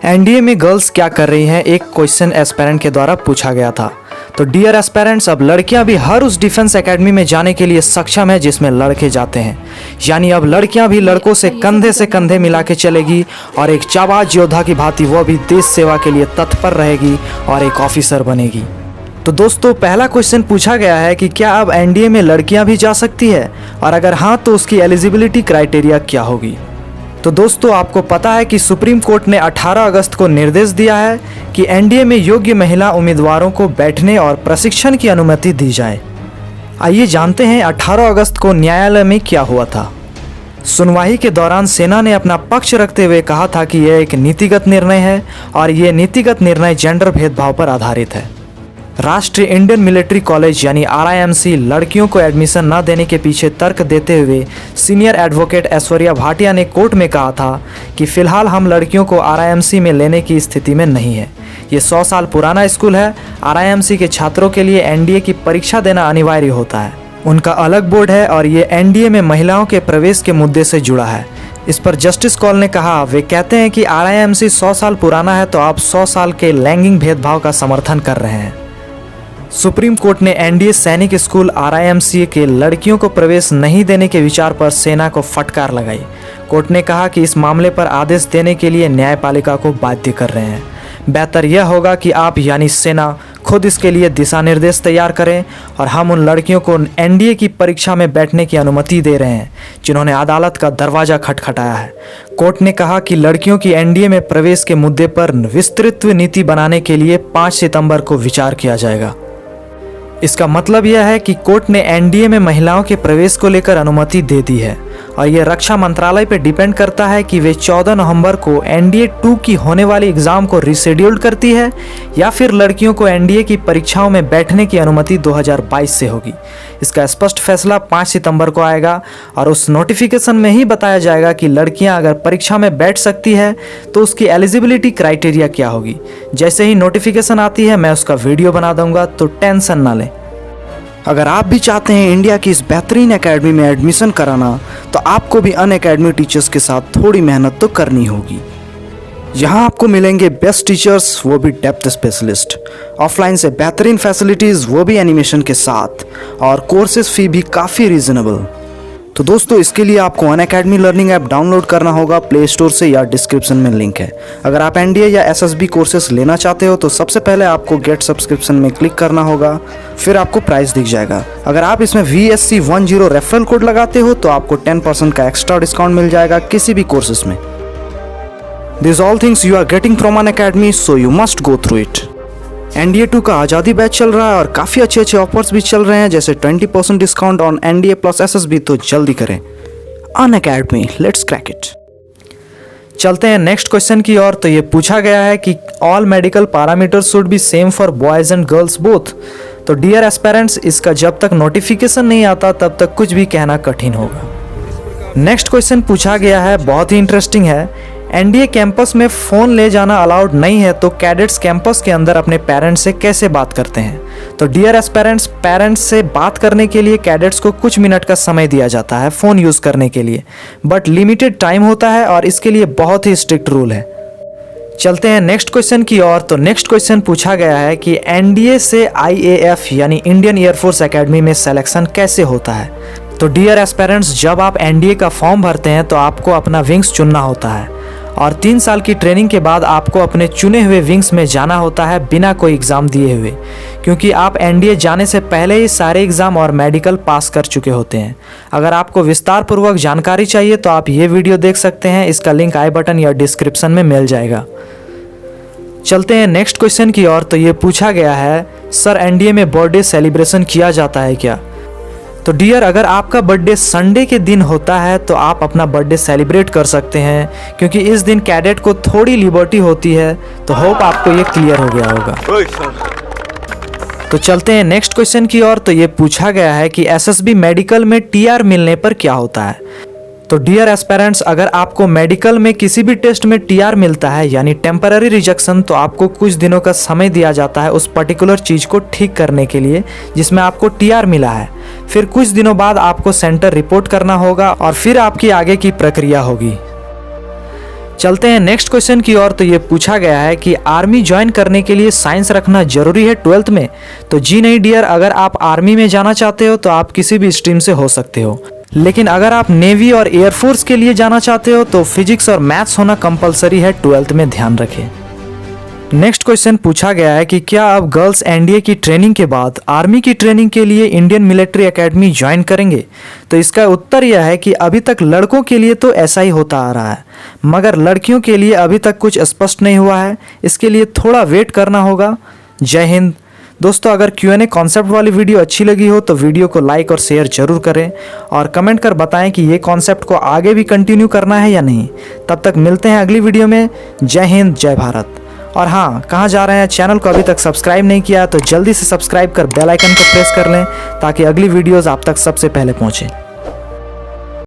NDA में girls क्या कर रही हैं, एक क्वेश्चन एस्पेरेंट के द्वारा पूछा गया था। तो डियर एस्पेरेंट्स, अब लड़कियां भी हर उस डिफेंस एकेडमी में जाने के लिए सक्षम है जिसमें लड़के जाते हैं। यानी अब लड़कियां भी लड़कों से कंधे मिला के चलेगी और एक जाबाज योद्धा की भांति वो भी देश सेवा के लिए तत्पर रहेगी और एक ऑफिसर बनेगी। तो दोस्तों, पहला क्वेश्चन पूछा गया है कि क्या अब एनडीए में लड़कियां भी जा सकती है, और अगर हाँ तो उसकी एलिजिबिलिटी क्राइटेरिया क्या होगी। तो दोस्तों, आपको पता है कि सुप्रीम कोर्ट ने 18 अगस्त को निर्देश दिया है कि एनडीए में योग्य महिला उम्मीदवारों को बैठने और प्रशिक्षण की अनुमति दी जाए। आइए जानते हैं 18 अगस्त को न्यायालय में क्या हुआ था। सुनवाई के दौरान सेना ने अपना पक्ष रखते हुए कहा था कि यह एक नीतिगत निर्णय है और यह नीतिगत निर्णय जेंडर भेदभाव पर आधारित है। राष्ट्रीय इंडियन मिलिट्री कॉलेज यानी RIMC लड़कियों को एडमिशन न देने के पीछे तर्क देते हुए सीनियर एडवोकेट ऐश्वर्या भाटिया ने कोर्ट में कहा था कि फिलहाल हम लड़कियों को RIMC में लेने की स्थिति में नहीं है। ये 100 साल पुराना स्कूल है। RIMC के छात्रों के लिए एनडीए की परीक्षा देना अनिवार्य होता है। उनका अलग बोर्ड है और ये एनडीए में महिलाओं के प्रवेश के मुद्दे से जुड़ा है। इस पर जस्टिस कॉल ने कहा, वे कहते हैं कि RIMC 100 साल पुराना है तो आप 100 साल के लैंगिक भेदभाव का समर्थन कर रहे हैं। सुप्रीम कोर्ट ने एनडीए सैनिक स्कूल RIMC के लड़कियों को प्रवेश नहीं देने के विचार पर सेना को फटकार लगाई। कोर्ट ने कहा कि इस मामले पर आदेश देने के लिए न्यायपालिका को बाध्य कर रहे हैं। बेहतर यह होगा कि आप यानी सेना खुद इसके लिए दिशा निर्देश तैयार करें और हम उन लड़कियों को एनडीए की परीक्षा में बैठने की अनुमति दे रहे हैं जिन्होंने अदालत का दरवाजा खटखटाया है। कोर्ट ने कहा कि लड़कियों की एनडीए में प्रवेश के मुद्दे पर विस्तृत नीति बनाने के लिए 5 सितंबर को विचार किया जाएगा। इसका मतलब यह है कि कोर्ट ने एनडीए में महिलाओं के प्रवेश को लेकर अनुमति दे दी है और यह रक्षा मंत्रालय पर डिपेंड करता है कि वे 14 नवंबर को एनडीए 2 की होने वाली एग्जाम को रिशेड्यूल करती है या फिर लड़कियों को एनडीए की परीक्षाओं में बैठने की अनुमति 2022 से होगी। इसका स्पष्ट फैसला 5 सितंबर को आएगा और उस नोटिफिकेशन में ही बताया जाएगा कि लड़कियां अगर परीक्षा में बैठ सकती है तो उसकी एलिजिबिलिटी क्राइटेरिया क्या होगी। जैसे ही नोटिफिकेशन आती है मैं उसका वीडियो बना दूंगा, तो टेंशन ना लें। अगर आप भी चाहते हैं इंडिया की इस बेहतरीन एकेडमी में एडमिशन कराना, तो आपको भी अन अकेडमी टीचर्स के साथ थोड़ी मेहनत तो करनी होगी। यहाँ आपको मिलेंगे बेस्ट टीचर्स, वो भी डेप्थ स्पेशलिस्ट, ऑफलाइन से बेहतरीन फैसिलिटीज़, वो भी एनिमेशन के साथ, और कोर्सेज फी भी काफ़ी रीजनेबल। तो दोस्तों, इसके लिए आपको अन अकेडमी लर्निंग ऐप डाउनलोड करना होगा प्ले स्टोर से या डिस्क्रिप्शन में लिंक है। अगर आप एनडीए या एसएसबी कोर्सेज लेना चाहते हो तो सबसे पहले आपको गेट सब्सक्रिप्शन में क्लिक करना होगा, फिर आपको प्राइस दिख जाएगा। अगर आप इसमें VSC10 रेफरल कोड लगाते हो तो आपको 10% का एक्स्ट्रा डिस्काउंट मिल जाएगा किसी भी कोर्सेज में। These all things you are getting from an academy, so you must go through it. NDA 2 का आज़ादी बैच चल रहा है और काफ़ी अच्छे ऑफर्स भी चल रहे हैं, जैसे 20% discount on NDA plus SSB. तो जल्दी करें, अन अकेडमी, लेट्स क्रैक इट। चलते हैं नेक्स्ट क्वेश्चन की ओर। तो ये पूछा गया है कि all medical parameters should be same for boys and girls both. तो डियर एस्पेरेंट्स, इसका जब तक नोटिफिकेशन नहीं आता तब तक कुछ भी कहना कठिन होगा। नेक्स्ट क्वेश्चन पूछा गया है, बहुत ही इंटरेस्टिंग है। एनडीए कैंपस में फ़ोन ले जाना अलाउड नहीं है, तो कैडेट्स कैंपस के अंदर अपने पेरेंट्स से कैसे बात करते हैं। तो डियर एस्पेरेंट्स, पेरेंट्स से बात करने के लिए कैडेट्स को कुछ मिनट का समय दिया जाता है फ़ोन यूज़ करने के लिए, बट लिमिटेड टाइम होता है और इसके लिए बहुत ही स्ट्रिक्ट रूल है। चलते हैं नेक्स्ट क्वेश्चन की ओर। तो नेक्स्ट क्वेश्चन पूछा गया है कि एनडीए से IAF यानी इंडियन एयरफोर्स एकेडमी में सिलेक्शन कैसे होता है। तो डियर एस्पेरेंट्स, जब आप एनडीए का फॉर्म भरते हैं तो आपको अपना विंग्स चुनना होता है और 3 साल की ट्रेनिंग के बाद आपको अपने चुने हुए विंग्स में जाना होता है बिना कोई एग्ज़ाम दिए हुए, क्योंकि आप एनडीए जाने से पहले ही सारे एग्ज़ाम और मेडिकल पास कर चुके होते हैं। अगर आपको विस्तार पूर्वक जानकारी चाहिए तो आप ये वीडियो देख सकते हैं, इसका लिंक आई बटन या डिस्क्रिप्शन में मिल जाएगा। चलते हैं नेक्स्ट क्वेश्चन की ओर। तो ये पूछा गया है, सर एनडीए में बर्थडे सेलिब्रेशन किया जाता है क्या। तो डियर, अगर आपका बर्थडे संडे के दिन होता है तो आप अपना बर्थडे सेलिब्रेट कर सकते हैं, क्योंकि इस दिन कैडेट को थोड़ी लिबर्टी होती है। तो होप आपको ये क्लियर हो गया होगा। तो चलते हैं नेक्स्ट क्वेश्चन की ओर। तो ये पूछा गया है कि एसएसबी मेडिकल में टीआर मिलने पर क्या होता है। तो डियर एस्पिरेंट्स, अगर आपको मेडिकल में किसी भी टेस्ट में टीआर मिलता है यानी टेम्पररी रिजेक्शन, तो आपको कुछ दिनों का समय दिया जाता है उस पर्टिकुलर चीज़ को ठीक करने के लिए जिसमें आपको टीआर मिला है। फिर कुछ दिनों बाद आपको सेंटर रिपोर्ट करना होगा और फिर आपकी आगे की प्रक्रिया होगी। चलते हैं नेक्स्ट क्वेश्चन की ओर। तो ये पूछा गया है कि आर्मी ज्वाइन करने के लिए साइंस रखना जरूरी है 12th में। तो जी नहीं डियर, अगर आप आर्मी में जाना चाहते हो तो आप किसी भी स्ट्रीम से हो सकते हो, लेकिन अगर आप नेवी और एयरफोर्स के लिए जाना चाहते हो तो फिजिक्स और मैथ्स होना कंपलसरी है 12th में, ध्यान रखें। नेक्स्ट क्वेश्चन पूछा गया है कि क्या अब गर्ल्स एनडीए की ट्रेनिंग के बाद आर्मी की ट्रेनिंग के लिए इंडियन मिलिट्री एकेडमी ज्वाइन करेंगे। तो इसका उत्तर यह है कि अभी तक लड़कों के लिए तो ऐसा ही होता आ रहा है, मगर लड़कियों के लिए अभी तक कुछ स्पष्ट नहीं हुआ है। इसके लिए थोड़ा वेट करना होगा। जय हिंद दोस्तों। अगर Q&A कॉन्सेप्ट वाली वीडियो अच्छी लगी हो तो वीडियो को लाइक और शेयर जरूर करें और कमेंट कर बताएं कि ये कॉन्सेप्ट को आगे भी कंटिन्यू करना है या नहीं। तब तक मिलते हैं अगली वीडियो में। जय हिंद, जय भारत। और हाँ, कहाँ जा रहे हैं, चैनल को अभी तक सब्सक्राइब नहीं किया तो जल्दी से सब्सक्राइब कर बेल आइकन को प्रेस कर लें ताकि अगली वीडियोज़ आप तक सबसे पहले पहुँचे।